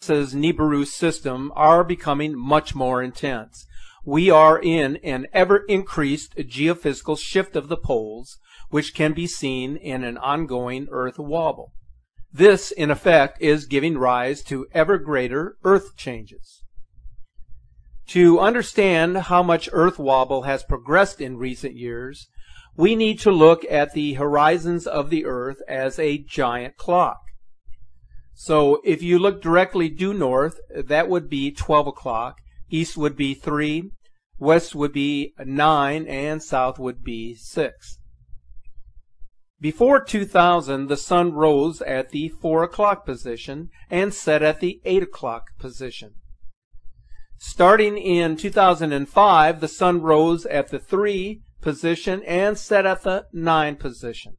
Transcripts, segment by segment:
X's Nibiru system are becoming much more intense. We are in an ever-increased geophysical shift of the poles, which can be seen in an ongoing Earth wobble. This, in effect, is giving rise to ever greater Earth changes. To understand how much Earth wobble has progressed in recent years, we need to look at the horizons of the Earth as a giant clock. So if you look directly due north, that would be 12 o'clock, east would be 3, west would be 9, and south would be 6. Before 2000, the sun rose at the 4 o'clock position and set at the 8 o'clock position. Starting in 2005, the sun rose at the 3 position and set at the 9 position.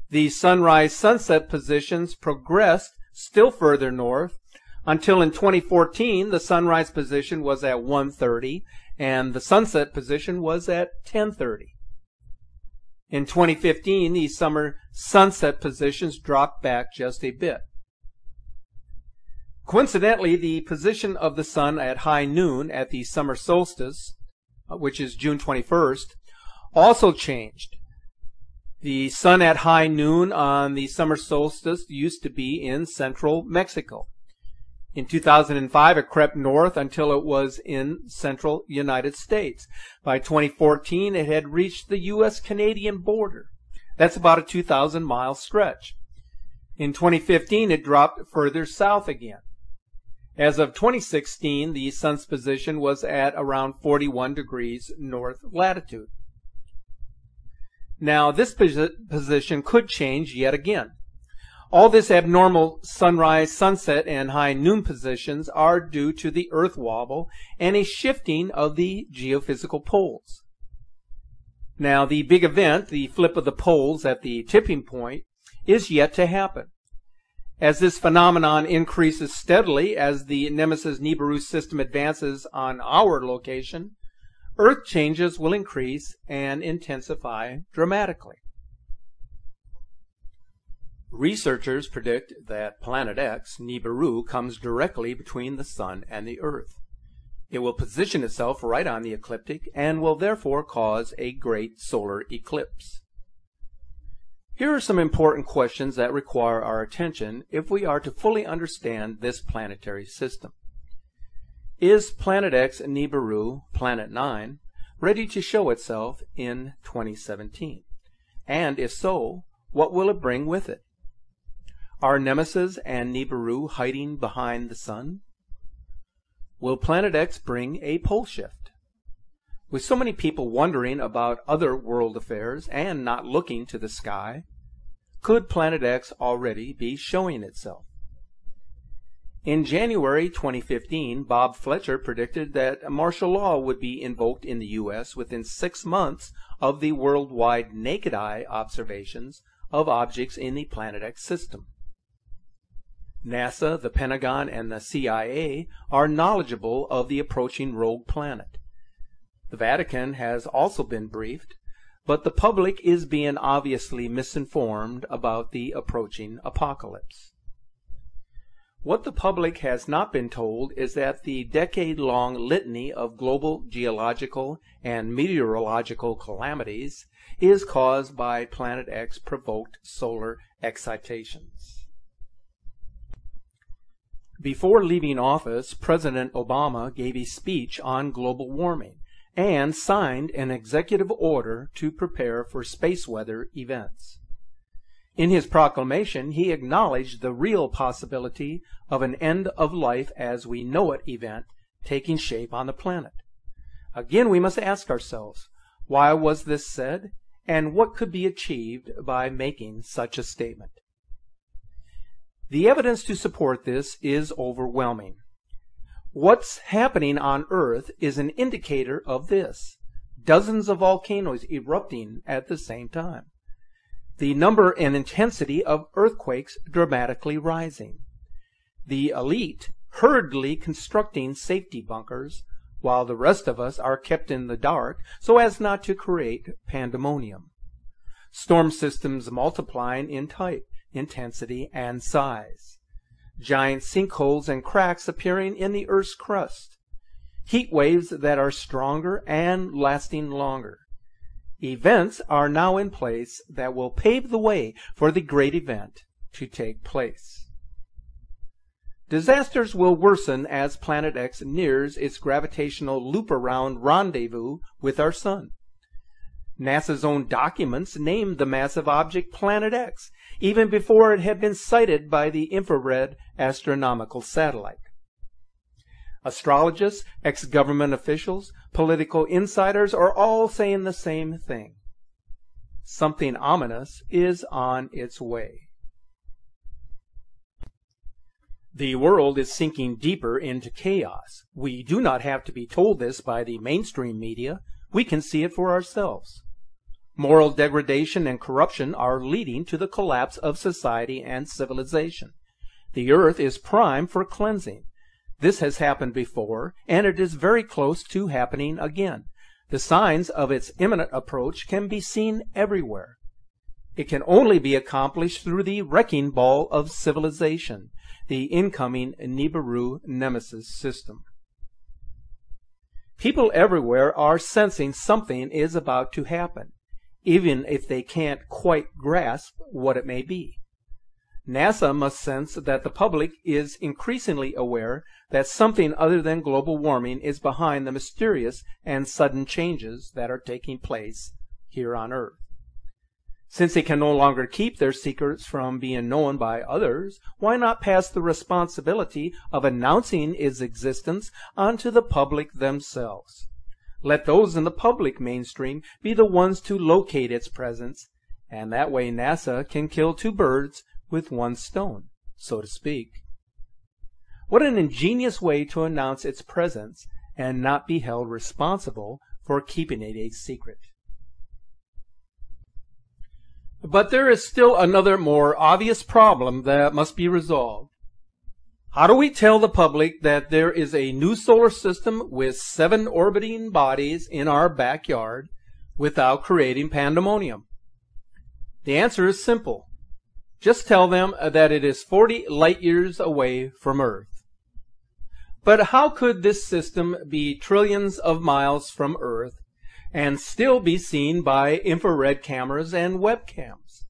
The sunrise-sunset positions progressed still further north until in 2014 the sunrise position was at 1:30 and the sunset position was at 10:30. In 2015, the summer sunset positions dropped back just a bit. Coincidentally, the position of the sun at high noon at the summer solstice, which is June 21st, also changed. The sun at high noon on the summer solstice used to be in central Mexico. In 2005, it crept north until it was in central United States. By 2014, it had reached the U.S.-Canadian border. That's about a 2,000-mile stretch. In 2015, it dropped further south again. As of 2016, the sun's position was at around 41 degrees north latitude. Now, this position could change yet again. All this abnormal sunrise, sunset, and high noon positions are due to the Earth wobble and a shifting of the geophysical poles. Now, the big event, the flip of the poles at the tipping point, is yet to happen. As this phenomenon increases steadily as the Nemesis Nibiru system advances on our location, Earth changes will increase and intensify dramatically. Researchers predict that Planet X, Nibiru, comes directly between the Sun and the Earth. It will position itself right on the ecliptic and will therefore cause a great solar eclipse. Here are some important questions that require our attention if we are to fully understand this planetary system. Is Planet X Nibiru, Planet 9, ready to show itself in 2017? And if so, what will it bring with it? Are Nemesis and Nibiru hiding behind the sun? Will Planet X bring a pole shift? With so many people wondering about other world affairs and not looking to the sky, could Planet X already be showing itself? In January 2015, Bob Fletcher predicted that martial law would be invoked in the U.S. within 6 months of the worldwide naked eye observations of objects in the Planet X system. NASA, the Pentagon, and the CIA are knowledgeable of the approaching rogue planet. The Vatican has also been briefed, but the public is being obviously misinformed about the approaching apocalypse. What the public has not been told is that the decade-long litany of global geological and meteorological calamities is caused by Planet X-provoked solar excitations. Before leaving office, President Obama gave a speech on global warming and signed an executive order to prepare for space weather events. In his proclamation, he acknowledged the real possibility of an end-of-life as we know it event taking shape on the planet. Again, we must ask ourselves, why was this said, and what could be achieved by making such a statement? The evidence to support this is overwhelming. What's happening on Earth is an indicator of this. Dozens of volcanoes erupting at the same time. The number and intensity of earthquakes dramatically rising. The elite hurriedly constructing safety bunkers, while the rest of us are kept in the dark so as not to create pandemonium. Storm systems multiplying in type, intensity, and size. giant sinkholes and cracks appearing in the Earth's crust, heat waves that are stronger and lasting longer. Events are now in place that will pave the way for the great event to take place. Disasters will worsen as Planet X nears its gravitational loop-around rendezvous with our Sun. NASA's own documents named the massive object Planet X, even before it had been sighted by the infrared astronomical satellite. Astrologists, ex-government officials, political insiders are all saying the same thing. Something ominous is on its way. The world is sinking deeper into chaos. We do not have to be told this by the mainstream media. We can see it for ourselves. Moral degradation and corruption are leading to the collapse of society and civilization. The earth is primed for cleansing. This has happened before, and it is very close to happening again. The signs of its imminent approach can be seen everywhere. It can only be accomplished through the wrecking ball of civilization, the incoming Nibiru Nemesis system. People everywhere are sensing something is about to happen, even if they can't quite grasp what it may be. NASA must sense that the public is increasingly aware that something other than global warming is behind the mysterious and sudden changes that are taking place here on Earth. Since they can no longer keep their secrets from being known by others, why not pass the responsibility of announcing its existence onto the public themselves? Let those in the public mainstream be the ones to locate its presence, and that way NASA can kill two birds with one stone, so to speak. What an ingenious way to announce its presence and not be held responsible for keeping it a secret. But there is still another more obvious problem that must be resolved. How do we tell the public that there is a new solar system with 7 orbiting bodies in our backyard without creating pandemonium? The answer is simple. Just tell them that it is 40 light years away from Earth. But how could this system be trillions of miles from Earth and still be seen by infrared cameras and webcams?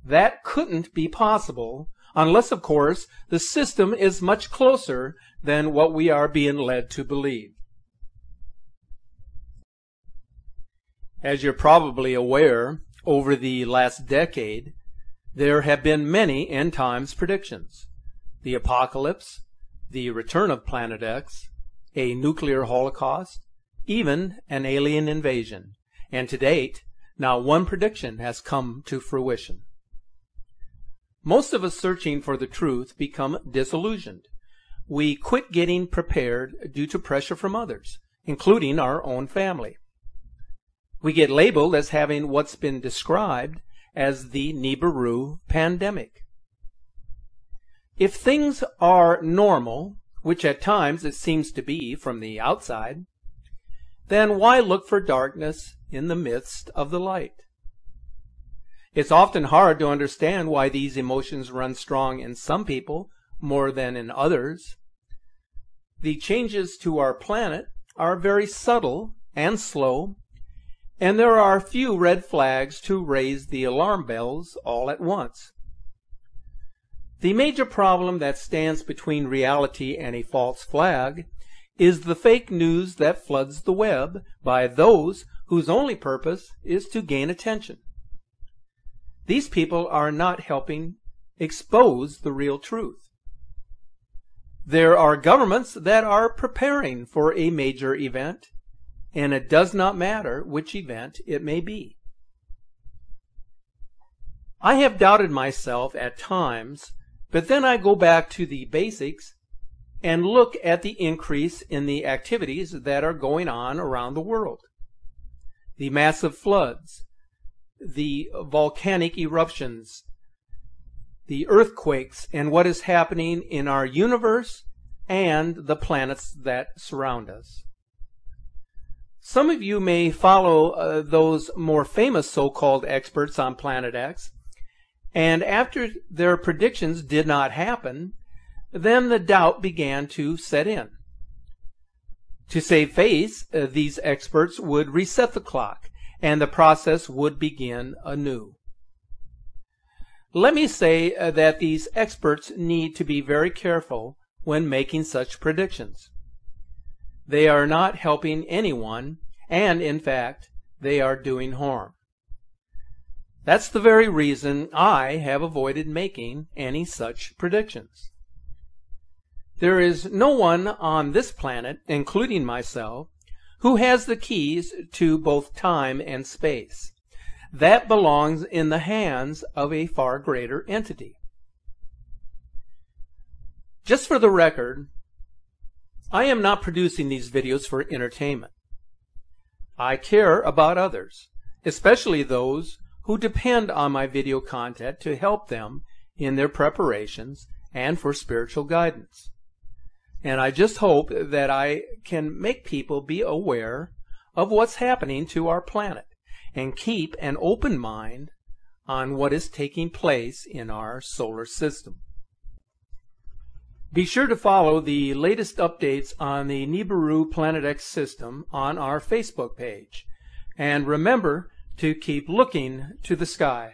That couldn't be possible unless, of course, the system is much closer than what we are being led to believe. As you're probably aware, over the last decade, there have been many end times predictions. The apocalypse, the return of Planet X, a nuclear holocaust, even an alien invasion. And to date, not one prediction has come to fruition. Most of us searching for the truth become disillusioned. We quit getting prepared due to pressure from others, including our own family. We get labeled as having what's been described as the Nibiru pandemic. If things are normal, which at times it seems to be from the outside, then why look for darkness in the midst of the light? It's often hard to understand why these emotions run strong in some people more than in others. The changes to our planet are very subtle and slow, and there are few red flags to raise the alarm bells all at once. The major problem that stands between reality and a false flag is the fake news that floods the web by those whose only purpose is to gain attention. These people are not helping expose the real truth. There are governments that are preparing for a major event, and it does not matter which event it may be. I have doubted myself at times, but then I go back to the basics and look at the increase in the activities that are going on around the world. The massive floods, the volcanic eruptions, the earthquakes, and what is happening in our universe and the planets that surround us. Some of you may follow those more famous so-called experts on Planet X, and after their predictions did not happen, then the doubt began to set in. To save face, these experts would reset the clock, and the process would begin anew. Let me say that these experts need to be very careful when making such predictions. They are not helping anyone, and in fact, they are doing harm. That's the very reason I have avoided making any such predictions. There is no one on this planet, including myself, who has the keys to both time and space. That belongs in the hands of a far greater entity. Just for the record, I am not producing these videos for entertainment. I care about others, especially those who depend on my video content to help them in their preparations and for spiritual guidance. And I just hope that I can make people be aware of what's happening to our planet and keep an open mind on what is taking place in our solar system. Be sure to follow the latest updates on the Nibiru Planet X system on our Facebook page. And remember to keep looking to the sky.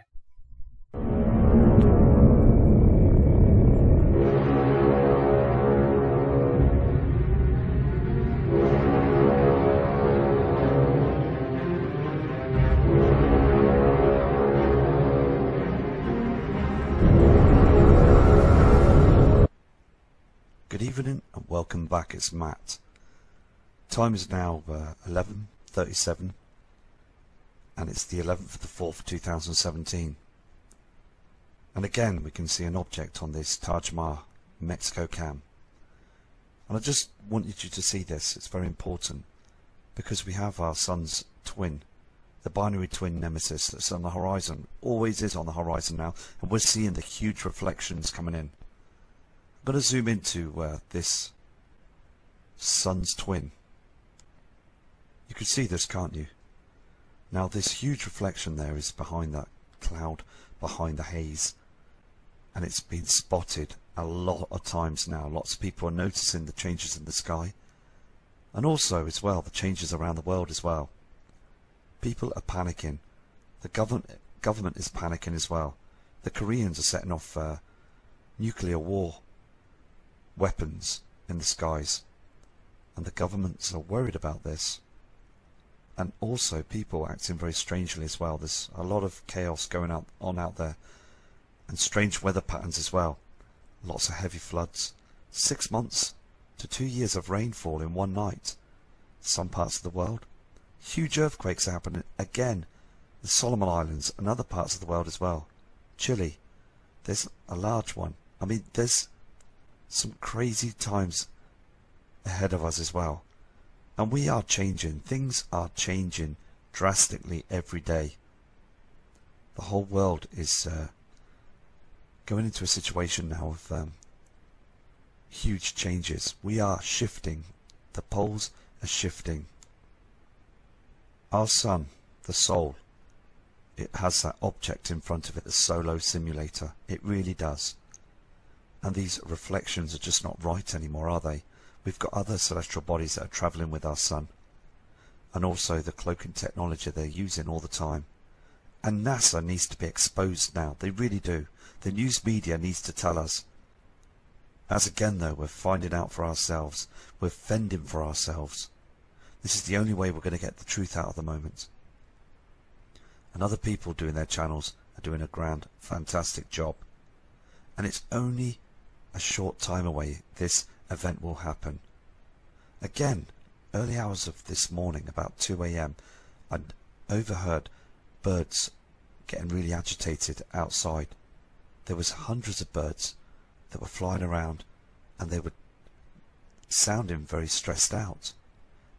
Good evening and welcome back. It's Matt. Time is now 11:37 and it's the 11th of the 4th 2017, and again we can see an object on this Taj Mahal Mexico cam, and I just wanted you to see this. It's very important because we have our sun's twin, the binary twin Nemesis, that's on the horizon, always is on the horizon now, and we're seeing the huge reflections coming in. I'm going to zoom into this sun's twin. You can see this, can't you? Now this huge reflection there is behind that cloud, behind the haze, and it's been spotted a lot of times now. Lots of people are noticing the changes in the sky, and also as well the changes around the world as well. People are panicking. The government is panicking as well. The Koreans are setting off nuclear war weapons in the skies, and the governments are worried about this, and also people acting very strangely as well. There's a lot of chaos going on out there, and strange weather patterns as well. Lots of heavy floods, 6 months to 2 years of rainfall in one night. Some parts of the world, huge earthquakes are happening again. The Solomon Islands and other parts of the world as well. Chile, there's a large one. I mean, there's some crazy times ahead of us as well, and we are changing. Things are changing drastically every day. The whole world is going into a situation now of huge changes. We are shifting. The poles are shifting. Our sun, the soul, it has that object in front of it, the Solo Simulator. It really does. And these reflections are just not right anymore, are they? We've got other celestial bodies that are travelling with our sun, and also the cloaking technology they're using all the time. And NASA needs to be exposed now. They really do. The news media needs to tell us. As again though, we're finding out for ourselves. We're fending for ourselves. This is the only way we're going to get the truth out at the moment. And other people doing their channels are doing a grand, fantastic job. And it's only a short time away this event will happen. Again, early hours of this morning, about 2 AM, I'd overheard birds getting really agitated outside. There was hundreds of birds that were flying around, and they were sounding very stressed out.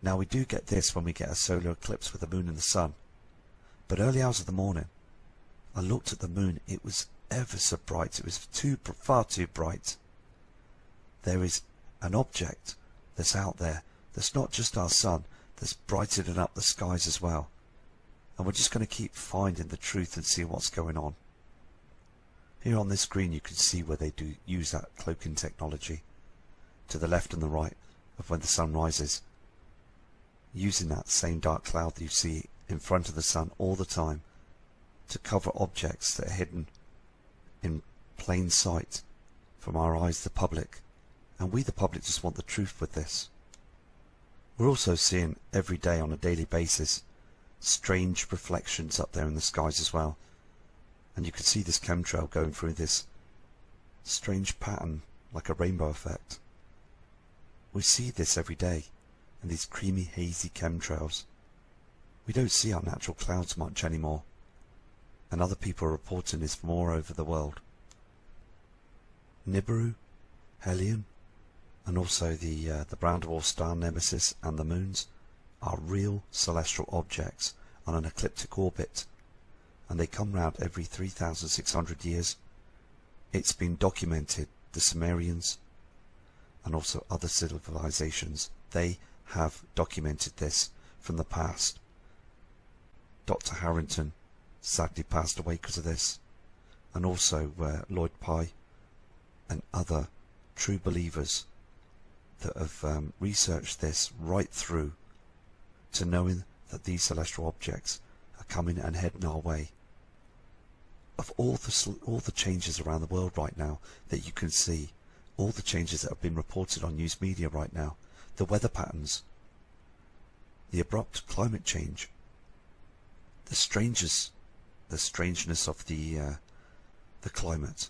Now we do get this when we get a solar eclipse with the moon and the sun, but early hours of the morning I looked at the moon. It was ever so bright. It was far too bright. There is an object that's out there that's not just our sun, that's brightening up the skies as well, and we're just going to keep finding the truth and see what's going on. Here on this screen you can see where they do use that cloaking technology to the left and the right of when the sun rises, using that same dark cloud that you see in front of the sun all the time to cover objects that are hidden in plain sight from our eyes, the public. And we, the public, just want the truth with this. We're also seeing every day on a daily basis strange reflections up there in the skies as well. And you can see this chemtrail going through this strange pattern like a rainbow effect. We see this every day, and these creamy hazy chemtrails. We don't see our natural clouds much anymore, and other people are reporting this from all over the world. Nibiru, Helion, and also the brown dwarf star Nemesis and the moons are real celestial objects on an ecliptic orbit, and they come round every 3,600 years. It's been documented. The Sumerians and also other civilizations, they have documented this from the past. Dr. Harrington sadly passed away because of this, and also Lloyd Pye and other true believers that have researched this right through to knowing that these celestial objects are coming and heading our way. Of all the changes around the world right now that you can see, all the changes that have been reported on news media right now, the weather patterns, the abrupt climate change, the strangeness of the climate,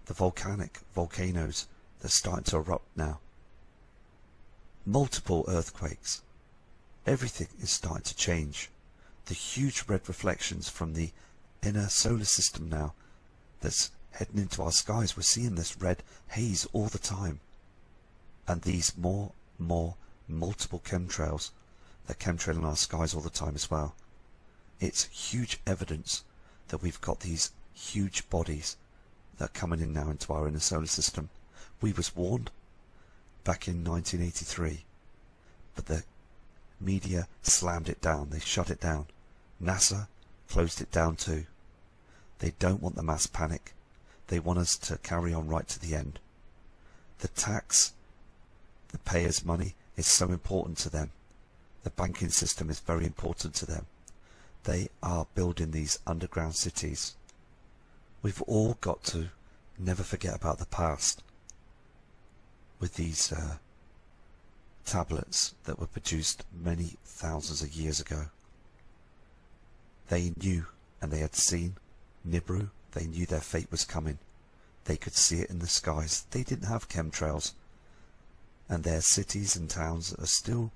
the volcanoes that are starting to erupt now, multiple earthquakes, everything is starting to change. The huge red reflections from the inner solar system now that's heading into our skies, we're seeing this red haze all the time, and these multiple chemtrails that chemtrail in our skies all the time as well. It's huge evidence that we've got these huge bodies that are coming in now into our inner solar system. We was warned back in 1983, but the media slammed it down. They shut it down. NASA closed it down too. They don't want the mass panic. They want us to carry on right to the end. The tax, the payers' money is so important to them. The banking system is very important to them. They are building these underground cities. We've all got to never forget about the past with these tablets that were produced many thousands of years ago. They knew and they had seen Nibiru. They knew their fate was coming. They could see it in the skies. They didn't have chemtrails, and their cities and towns are still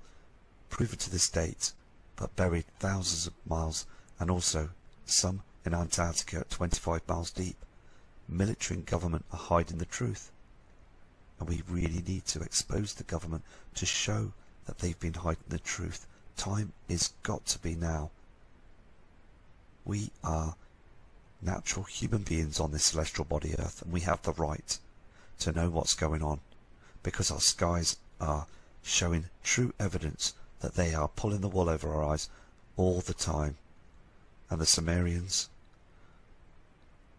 proven to this date, but buried thousands of miles, and also some in Antarctica at 25 miles deep. Military and government are hiding the truth, and we really need to expose the government to show that they've been hiding the truth. Time is got to be now. We are natural human beings on this celestial body Earth, and we have the right to know what's going on, because our skies are showing true evidence that they are pulling the wool over our eyes all the time. And the Sumerians,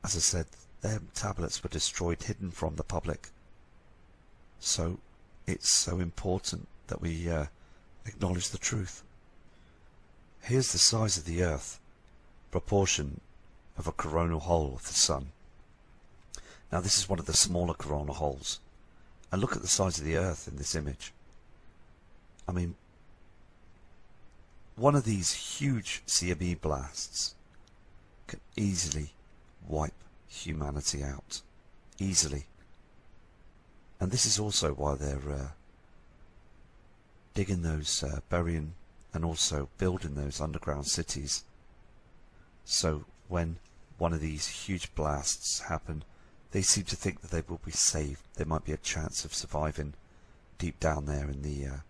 as I said, their tablets were destroyed, hidden from the public. So it's so important that we acknowledge the truth. Here's the size of the Earth, proportion of a coronal hole of the Sun. Now this is one of the smaller coronal holes, and look at the size of the Earth in this image. I mean, one of these huge CME blasts can easily wipe humanity out, easily. And this is also why they're digging those, burying and also building those underground cities. So when one of these huge blasts happen, they seem to think that they will be saved. There might be a chance of surviving deep down there in the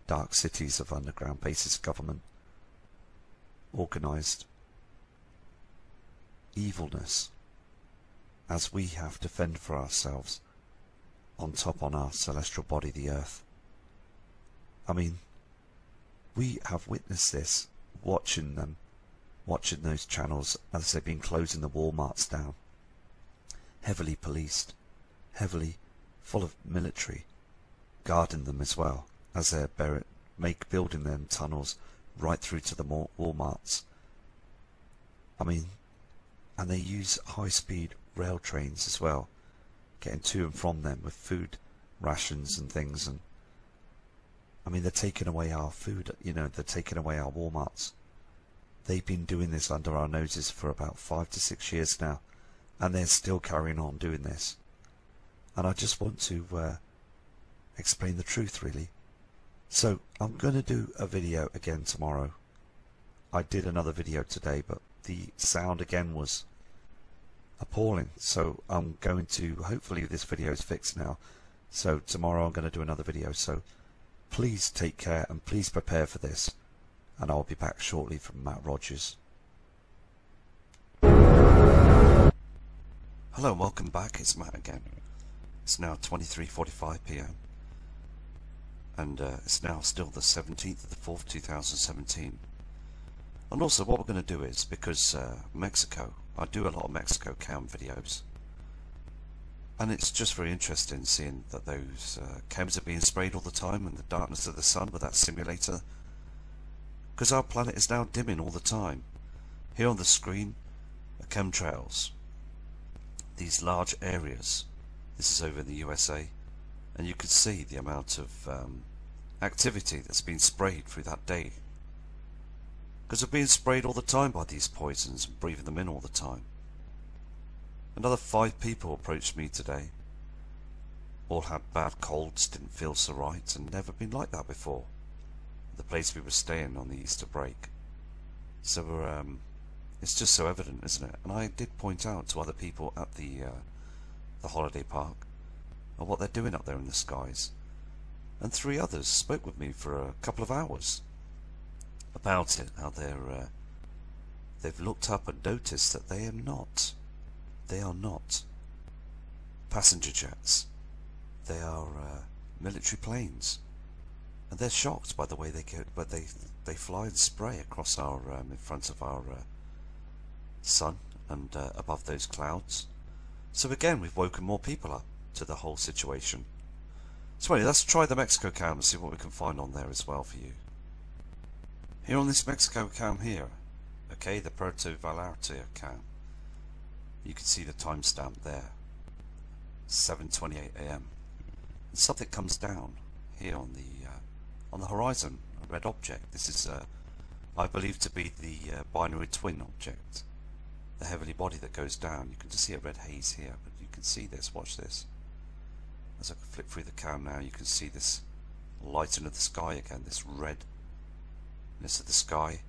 dark cities of underground bases government, organised evilness, as we have to fend for ourselves on top on our celestial body, the Earth. I mean, we have witnessed this, watching those channels as they've been closing the Walmarts down. heavily policed, heavily full of military, guarding them as well, as they're building them tunnels right through to the Walmarts. I mean, and they use high-speed rail trains as well, getting to and from them with food rations and things. And I mean, they're taking away our food, you know, they're taking away our Walmarts. They've been doing this under our noses for about 5 to 6 years now, and they're still carrying on doing this. And I just want to explain the truth, really. So I'm going to do a video again tomorrow. I did another video today, but the sound again was appalling. So I'm going to, hopefully this video is fixed now. So tomorrow I'm going to do another video. So please take care and please prepare for this. And I'll be back shortly from Matt Rogers. Hello and welcome back. It's Matt again. It's now 23:45 PM. And it's now still the 17th of the 4th, 2017. And also what we're going to do is, because Mexico, I do a lot of Mexico cam videos, and it's just very interesting seeing that those chems are being sprayed all the time in the darkness of the sun with that simulator, because our planet is now dimming all the time. Here on the screen are chemtrails, these large areas. This is over in the USA, and you can see the amount of activity that's been sprayed through that day, because they're being sprayed all the time by these poisons and breathing them in all the time. Another 5 people approached me today, all had bad colds, didn't feel so right, and never been like that before, the place we were staying on the Easter break. So it's just so evident, isn't it? And I did point out to other people at the holiday park of what they're doing up there in the skies, and 3 others spoke with me for a couple of hours about it, how they've looked up and noticed that they are not passenger jets. They are military planes, and they're shocked by the way they fly and spray across our in front of our sun and above those clouds. So again, we've woken more people up to the whole situation. So anyway, let's try the Mexico cam and see what we can find on there as well for you. Here on this Mexico cam here, okay, the Puerto Vallarta cam, you can see the timestamp there, 7:28 AM. And something comes down here on the horizon, a red object. This is, I believe, to be the binary twin object, the heavenly body that goes down. You can just see a red haze here, but you can see this. Watch this. As I flip through the cam now, you can see this lighting of the sky again, this redness of the sky.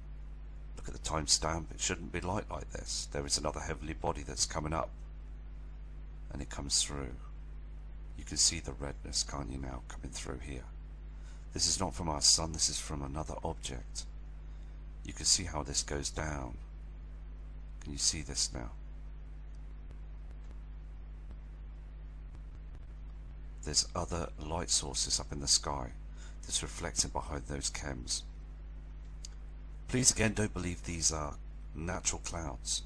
Look at the timestamp. It shouldn't be light like this. There is another heavenly body that's coming up, and it comes through. You can see the redness, can't you, now, coming through here. This is not from our sun, this is from another object. You can see how this goes down. Can you see this now? There's other light sources up in the sky that's reflecting behind those chems. Please again, don't believe these are natural clouds.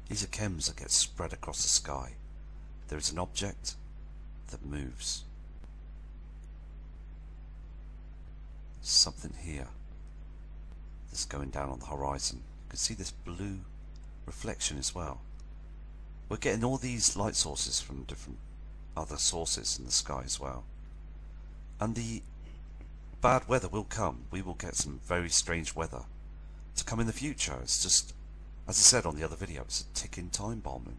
These are chems that get spread across the sky. There is an object that moves. There's something here that's going down on the horizon. You can see this blue reflection as well. We're getting all these light sources from different other sources in the sky as well. And the bad weather will come. We will get some very strange weather to come in the future. It's just, as I said on the other video, it's a ticking time bomb.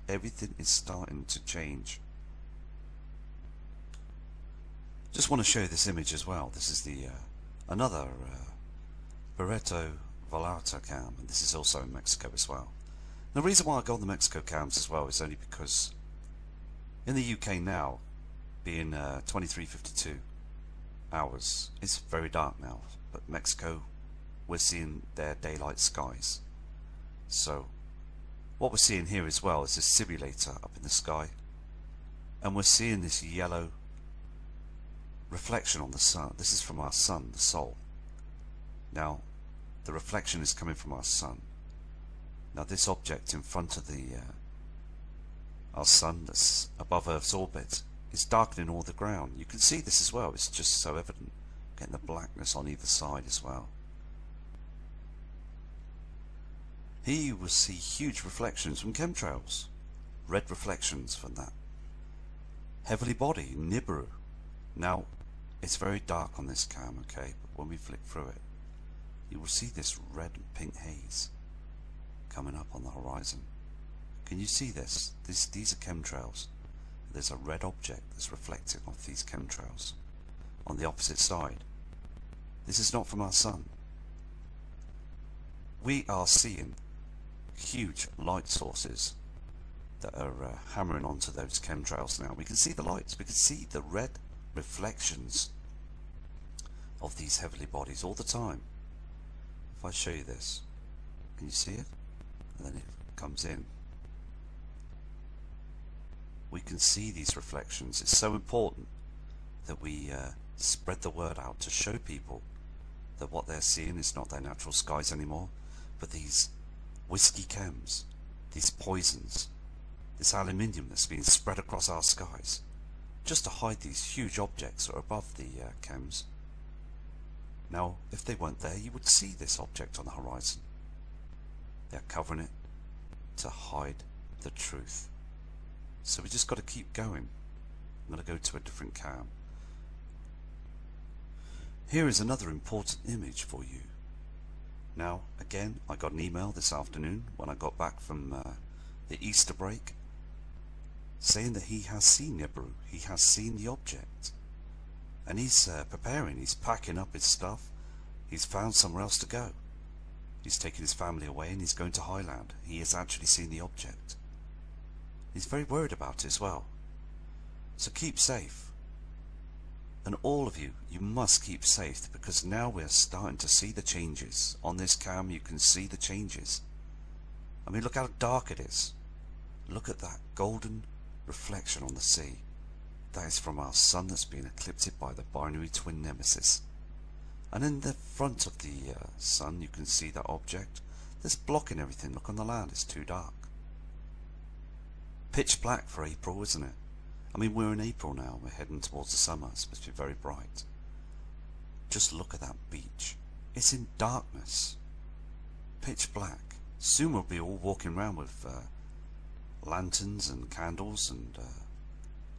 Everything is starting to change. Just want to show you this image as well. This is the another Puerto Vallarta cam, and this is also in Mexico as well. The reason why I go on the Mexico cams as well is only because in the UK now, being 23:52 hours, it's very dark now, but Mexico, we're seeing their daylight skies. So what we're seeing here as well is this simulator up in the sky, and we're seeing this yellow reflection on the sun. This is from our sun, the Sol. Now the reflection is coming from our sun. Now this object in front of the our sun that's above Earth's orbit, is darkening all the ground. You can see this as well, it's just so evident, getting the blackness on either side as well. Here you will see huge reflections from chemtrails, red reflections from that heavily body, Nibiru. Now, it's very dark on this cam, okay, but when we flick through it, you will see this red and pink haze coming up on the horizon. Can you see this? These are chemtrails. There's a red object that's reflecting off these chemtrails on the opposite side. This is not from our sun. We are seeing huge light sources that are hammering onto those chemtrails now. We can see the lights, we can see the red reflections of these heavenly bodies all the time. If I show you this, can you see it? And then it comes in. We can see these reflections. It's so important that we spread the word out to show people that what they're seeing is not their natural skies anymore, but these whiskey chems, these poisons, this aluminium that's being spread across our skies just to hide these huge objects that are above the chems. Now, if they weren't there, you would see this object on the horizon. They're covering it to hide the truth. So we just got to keep going. I'm going to go to a different cam. Here is another important image for you. Now, again, I got an email this afternoon when I got back from the Easter break, saying that he has seen Nibiru, he has seen the object, and he's preparing, he's packing up his stuff, he's found somewhere else to go. He's taking his family away and he's going to Highland. He has actually seen the object. He's very worried about it as well. So keep safe. And all of you, you must keep safe, because now we're starting to see the changes. On this cam you can see the changes. I mean, look how dark it is. Look at that golden reflection on the sea. That is from our sun that's been eclipsed by the binary twin nemesis. And in the front of the sun you can see that object that's blocking everything. Look on the land, it's too dark. Pitch black for April, isn't it? I mean, we're in April now, we're heading towards the summer, it's supposed to be very bright. Just look at that beach. It's in darkness. Pitch black. Soon we'll be all walking around with lanterns and candles and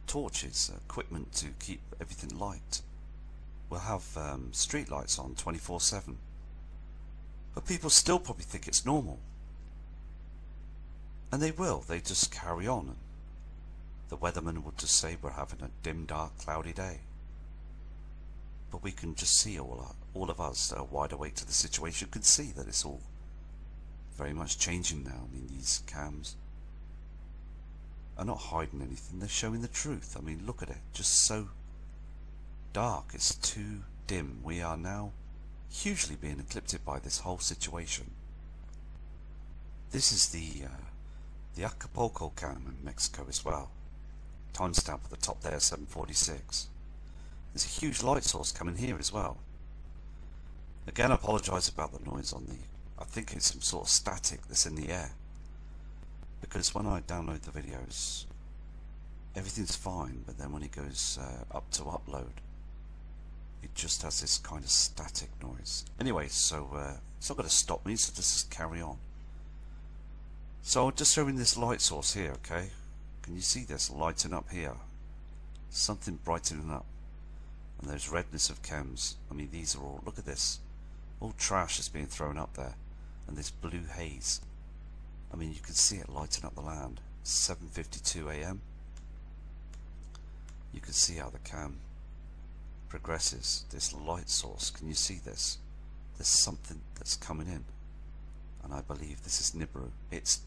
torches, equipment to keep everything light. We'll have street lights on 24/7. But people still probably think it's normal. And they will, they just carry on. And the weatherman would just say we're having a dim, dark, cloudy day. But we can just see, all of us that are wide awake to the situation can see that it's all very much changing now. I mean, these cams are not hiding anything, they're showing the truth. I mean, look at it, just so dark, it's too dim. We are now hugely being eclipsed by this whole situation. This is the Acapulco cam in Mexico as well. Timestamp at the top there, 7:46. There's a huge light source coming here as well. Again, I apologise about the noise on the, I think it's some sort of static that's in the air, because when I download the videos everything's fine, but then when it goes up to upload it just has this kind of static noise. Anyway, so it's not going to stop me, so just carry on. So I'm just showing this light source here, okay? Can you see this lighting up here? Something brightening up. And there's redness of chems. I mean, these are all, look at this. All trash is being thrown up there. And this blue haze. I mean, you can see it lighting up the land. 7:52 AM. You can see how the cam progresses. This light source, can you see this? There's something that's coming in. And I believe this is Nibiru. It's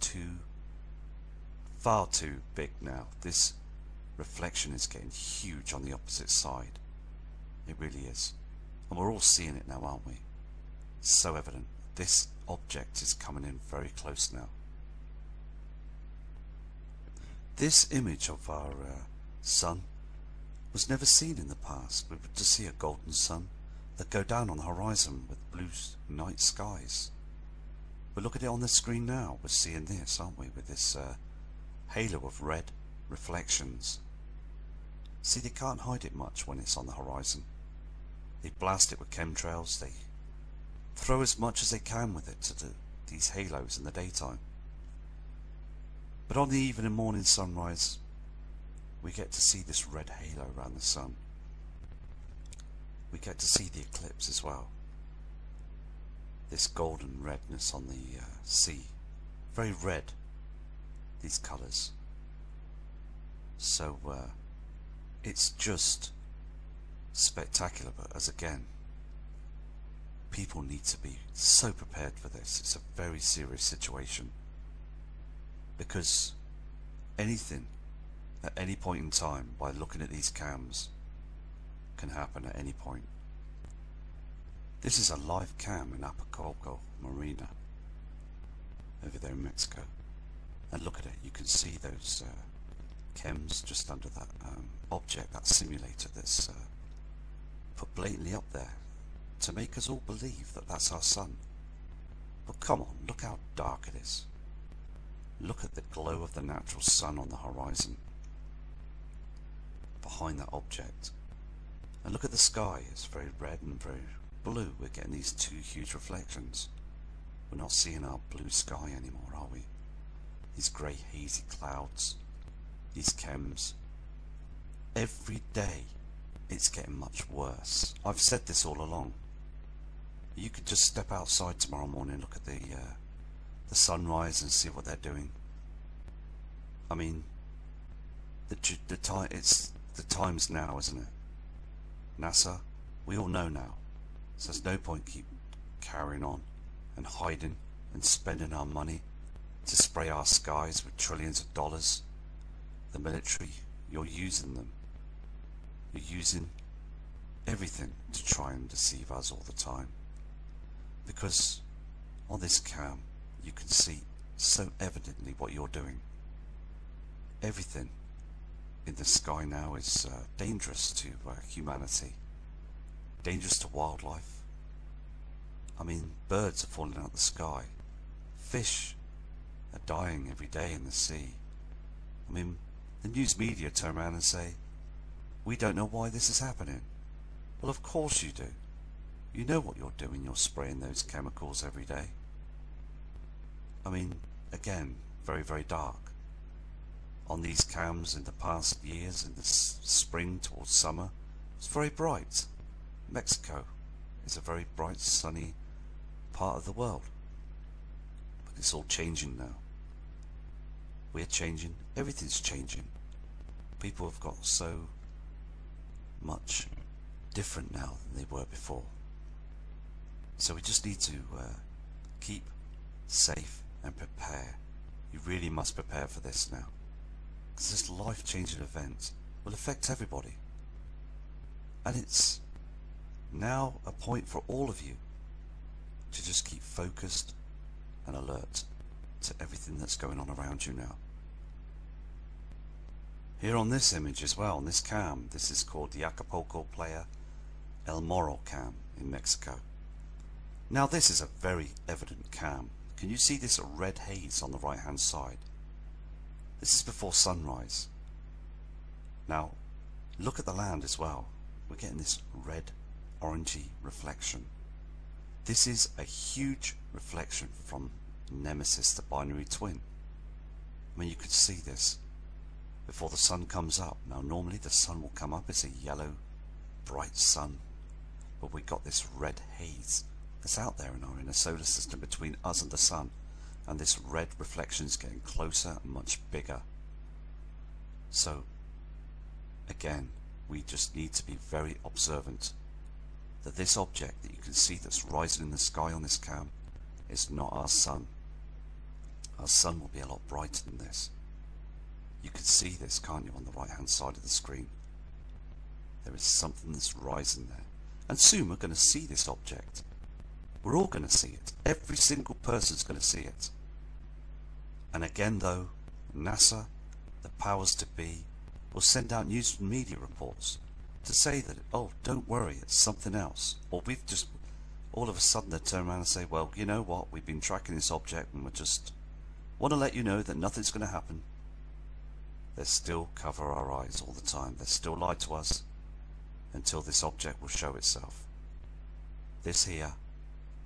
far too big now. This reflection is getting huge on the opposite side. It really is. And we're all seeing it now, aren't we? It's so evident. This object is coming in very close now. This image of our sun was never seen in the past. We would just see a golden sun that go down on the horizon with blue night skies. But look at it on the screen now. We're seeing this, aren't we, with this halo of red reflections. See, they can't hide it much when it's on the horizon. They blast it with chemtrails, they throw as much as they can with it to do these halos in the daytime. But on the evening and morning sunrise, we get to see this red halo around the sun. We get to see the eclipse as well. This golden redness on the sea. Very red, these colours. So it's just spectacular, but as again, people need to be so prepared for this. It's a very serious situation, because anything at any point in time, by looking at these cams, can happen at any point. This is a live cam in Acapulco Marina over there in Mexico, and look at it, you can see those chems just under that object, that simulator that's put blatantly up there to make us all believe that that's our sun. But come on, look how dark it is. Look at the glow of the natural sun on the horizon behind that object, and look at the sky. It's very red and very blue. We're getting these two huge reflections. We're not seeing our blue sky anymore, are we? These grey hazy clouds, these chems. Every day it's getting much worse. I've said this all along. You could just step outside tomorrow morning and look at the sunrise and see what they're doing. I mean, it's the times now, isn't it? NASA, we all know now. So there's no point keep carrying on and hiding and spending our money to spray our skies with trillions of dollars. The military, you're using them. You're using everything to try and deceive us all the time. Because on this cam, you can see so evidently what you're doing. Everything in the sky now is dangerous to humanity, dangerous to wildlife. I mean, birds are falling out of the sky, fish are dying every day in the sea. I mean, the news media turn around and say, we don't know why this is happening. Well, of course you do. You know what you're doing, you're spraying those chemicals every day. I mean, again, very, very dark. On these cams in the past years, in the spring towards summer, it's very bright. Mexico is a very bright, sunny part of the world. But it's all changing now. We're changing, everything's changing. People have got so much different now than they were before. So we just need to keep safe and prepare. You really must prepare for this now, because this life-changing event will affect everybody, and it's now a point for all of you to just keep focused and alert to everything that's going on around you now. Here on this image as well, on this cam, this is called the Acapulco Playa El Morro cam in Mexico. Now this is a very evident cam. Can you see this red haze on the right hand side? This is before sunrise. Now look at the land as well. We're getting this red orangey reflection. This is a huge reflection from Nemesis, the binary twin. I mean, you could see this before the sun comes up. Now normally the sun will come up, it's a yellow bright sun, but we got this red haze that's out there in our inner solar system between us and the sun, and this red reflection is getting closer and much bigger. So again, we just need to be very observant that this object that you can see that's rising in the sky on this cam is not our sun. Our sun will be a lot brighter than this. You can see this, can't you, on the right hand side of the screen? There is something that's rising there, and soon we're going to see this object. We're all going to see it. Every single person's going to see it. And again though, NASA, the powers to be, will send out news and media reports to say that, oh, don't worry, it's something else. Or we've just, all of a sudden they turn around and say, well, you know what, we've been tracking this object and we just want to let you know that nothing's going to happen. they still cover our eyes all the time. They still lie to us until this object will show itself. This here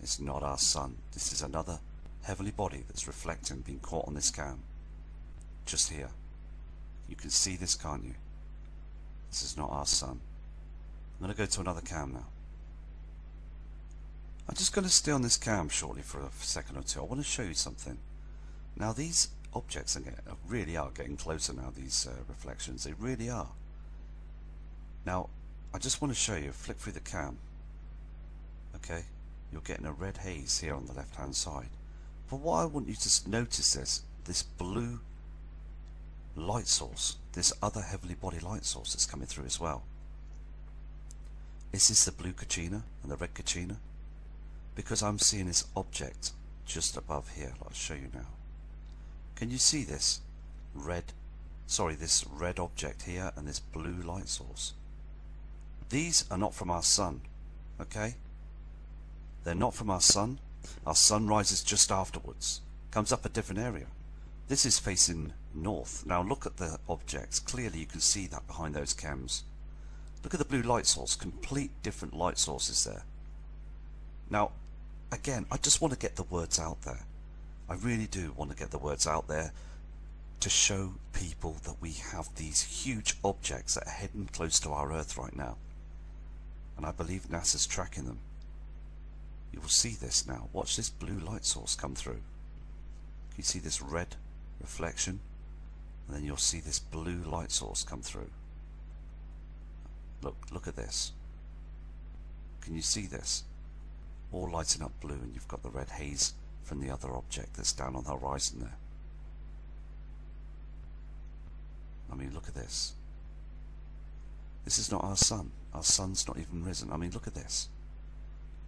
is not our sun. This is another heavenly body that's reflecting, being caught on this cam. Just here. You can see this, can't you? This is not our sun. I'm going to go to another cam now. I'm just going to stay on this cam shortly for a second or two. I want to show you something. Now these objects really are getting closer now, these reflections. They really are. Now I just want to show you, flick through the cam. Okay, you're getting a red haze here on the left hand side. But what I want you to notice is this blue light source, this other heavenly body light source that's coming through as well. Is this the blue Kachina and the red Kachina? Because I'm seeing this object just above here. I'll show you now. Can you see this this red object here and this blue light source? These are not from our sun, okay? They're not from our sun. Our sun rises just afterwards, comes up a different area. This is facing north. Now look at the objects. Clearly you can see that behind those chems. Look at the blue light source, complete different light sources there. Now, again, I just want to get the words out there. I really do want to get the words out there to show people that we have these huge objects that are heading close to our Earth right now. And I believe NASA's tracking them. You will see this now. Watch this blue light source come through. Can you see this red reflection? And then you'll see this blue light source come through. Look at this. Can you see this? All lighting up blue, and you've got the red haze from the other object that's down on the horizon there. I mean, look at this. This is not our sun. Our sun's not even risen. I mean, look at this.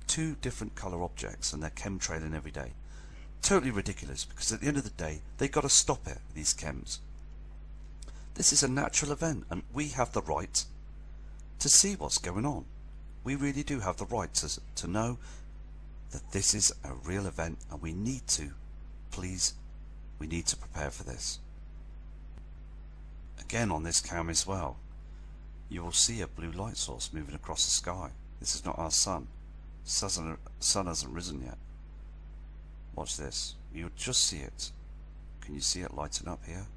Two different colour objects, and they're chemtrailing every day. Totally ridiculous, because at the end of the day, they've got to stop it, these chems. This is a natural event, and we have the right to see what's going on. We really do have the right to know that this is a real event, and we need to, please, we need to prepare for this. Again on this cam as well, you will see a blue light source moving across the sky. This is not our sun. Sun hasn't risen yet. Watch this. You'll just see it. Can you see it lighting up here?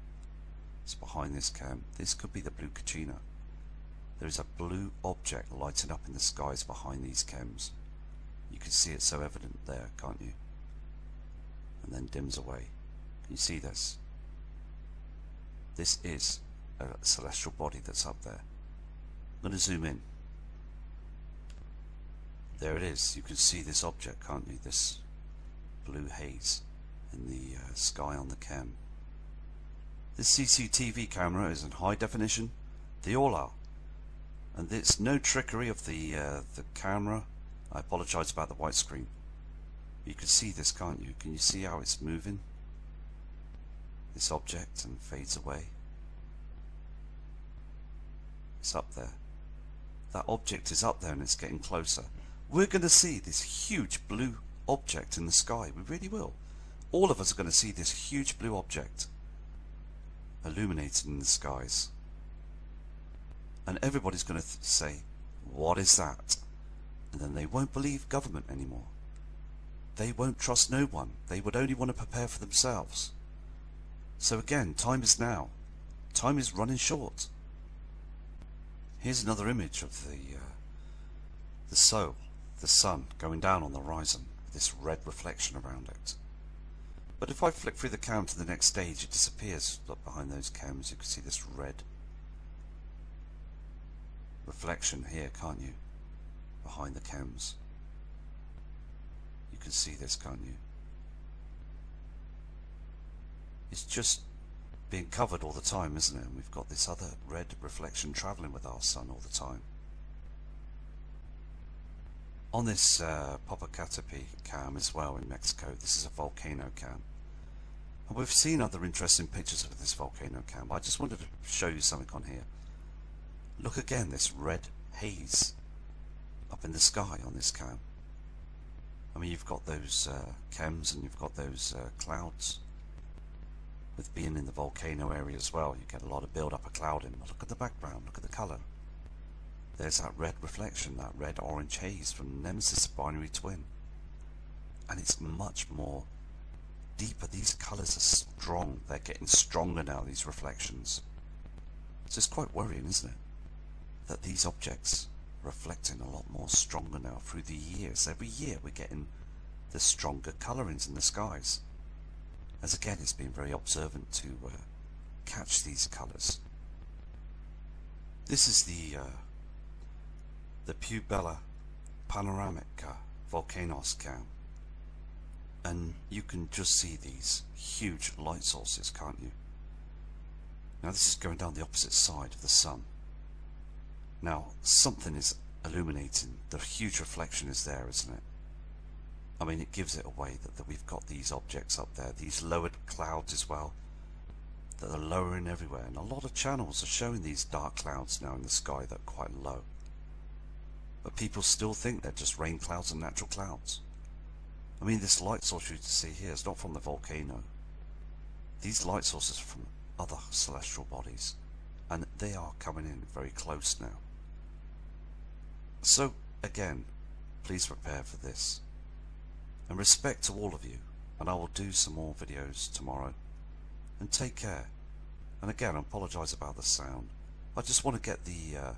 It's behind this cam. This could be the blue Kachina. There is a blue object lighting up in the skies behind these chems. You can see it so evident there, can't you? And then dims away. Can you see this? This is a celestial body that's up there. I'm going to zoom in. There it is. You can see this object, can't you? This blue haze in the sky on the cam. This CCTV camera is in high definition. They all are. And it's no trickery of the camera. I apologise about the white screen. You can see this, can't you? Can you see how it's moving? This object, and fades away. It's up there. That object is up there and it's getting closer. We're going to see this huge blue object in the sky. We really will. All of us are going to see this huge blue object illuminated in the skies. And everybody's going to say, what is that? And then they won't believe government anymore. They won't trust no one. They would only want to prepare for themselves. So again, time is now. Time is running short. Here's another image of the soul, the sun, going down on the horizon with this red reflection around it. But if I flick through the cam to the next stage, it disappears. Look behind those cams, you can see this red reflection here, can't you? Behind the cams. You can see this, can't you? It's just being covered all the time, isn't it? And we've got this other red reflection travelling with our sun all the time. On this Popocatépetl cam as well in Mexico, this is a volcano cam. And we've seen other interesting pictures of this volcano cam. I just wanted to show you something on here. Look again, this red haze up in the sky on this cam. I mean, you've got those chems and you've got those clouds. with being in the volcano area as well, you get a lot of build up of clouding. But look at the background, look at the colour. There's that red reflection, that red orange haze from Nemesis binary twin. And it's much more deeper. These colours are strong. They're getting stronger now, these reflections. So it's quite worrying, isn't it? That these objects are reflecting a lot more stronger now through the years. Every year we're getting the stronger colourings in the skies. As again, it's been very observant to catch these colours. This is the Pubella panoramic volcanoes cam, and you can just see these huge light sources, can't you? Now this is going down the opposite side of the sun. Now something is illuminating. The huge reflection is there, isn't it? I mean, it gives it away that we've got these objects up there, these lowered clouds as well, that are lowering everywhere, and a lot of channels are showing these dark clouds now in the sky that are quite low. But people still think they're just rain clouds and natural clouds. I mean, this light source you can see here is not from the volcano. These light sources are from other celestial bodies, and they are coming in very close now. So again, please prepare for this. And respect to all of you, and I will do some more videos tomorrow. And take care. And again, I apologise about the sound. I just want to get the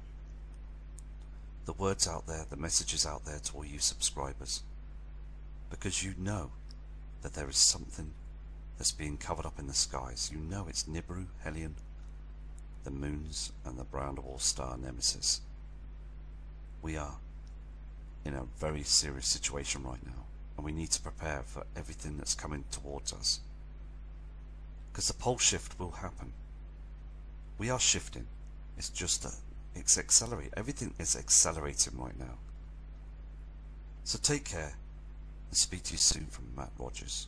words out there, the messages out there to all you subscribers, because you know that there is something that's being covered up in the skies. You know it's Nibiru, Hellion, the moons, and the brown dwarf star Nemesis. We are in a very serious situation right now, and we need to prepare for everything that's coming towards us, because the pole shift will happen. We are shifting. It's just that it's accelerating. Everything is accelerating right now. So take care, and speak to you soon from Matt Rogers.